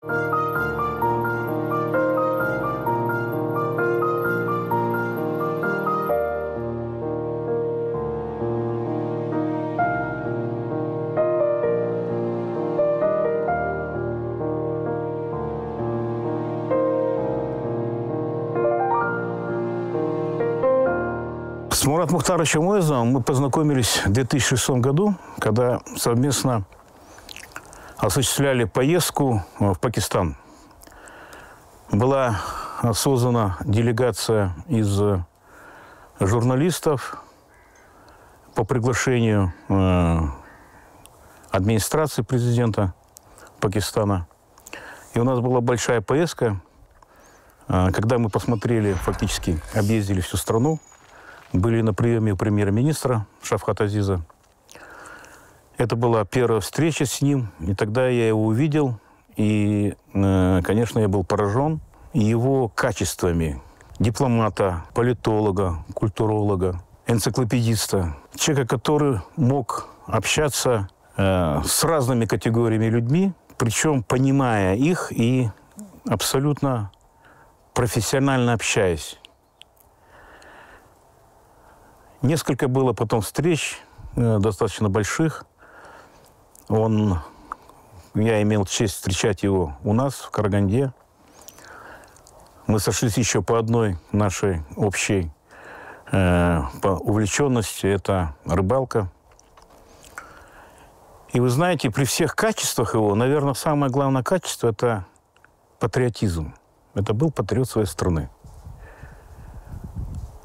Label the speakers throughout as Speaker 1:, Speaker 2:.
Speaker 1: С Муратом Мухтаровичем Оязовым мы познакомились в 2006 году, когда совместно осуществляли поездку в Пакистан. Была создана делегация из журналистов по приглашению администрации президента Пакистана. И у нас была большая поездка, когда мы посмотрели, фактически объездили всю страну. Были на приеме у премьер-министра Шавката Азиза. Это была первая встреча с ним, и тогда я его увидел, и, конечно, я был поражен его качествами дипломата, политолога, культуролога, энциклопедиста, человека, который мог общаться с разными категориями людьми, причем понимая их и абсолютно профессионально общаясь. Несколько было потом встреч, достаточно больших. Я имел честь встречать его у нас, в Караганде. Мы сошлись еще по одной нашей общей по увлеченности, это рыбалка. И вы знаете, при всех качествах его, наверное, самое главное качество – это патриотизм. Это был патриот своей страны.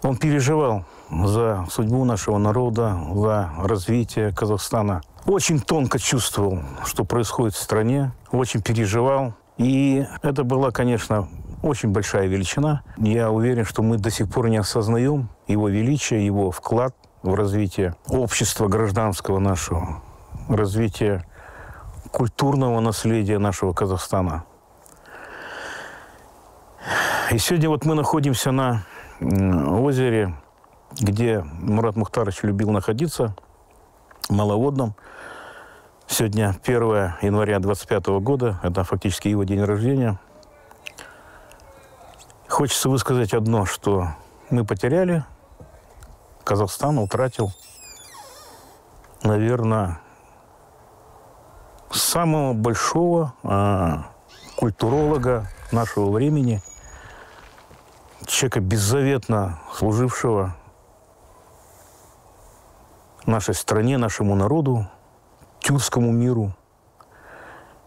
Speaker 1: Он переживал за судьбу нашего народа, за развитие Казахстана. Очень тонко чувствовал, что происходит в стране, очень переживал. И это была, конечно, очень большая величина. Я уверен, что мы до сих пор не осознаем его величие, его вклад в развитие общества гражданского нашего, развитие культурного наследия нашего Казахстана. И сегодня вот мы находимся на озере, где Мурат Мухтарович любил находиться, маловодном. Сегодня 1 января 2025 года, это фактически его день рождения. Хочется высказать одно, что мы потеряли, Казахстан утратил, наверное, самого большого культуролога нашего времени, человека, беззаветно служившего нашей стране, нашему народу, тюркскому миру.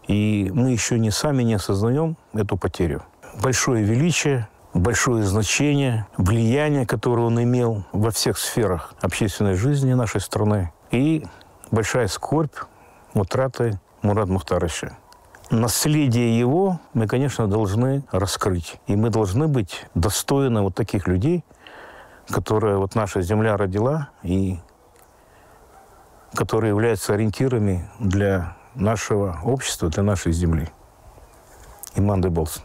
Speaker 1: И мы еще сами не осознаем эту потерю. Большое величие, большое значение, влияние, которое он имел во всех сферах общественной жизни нашей страны. И большая скорбь утраты Мурата Мухтаровича. Наследие его мы, конечно, должны раскрыть. И мы должны быть достойны вот таких людей, которые вот наша земля родила, и которые являются ориентирами для нашего общества, для нашей земли. Иман де болсын.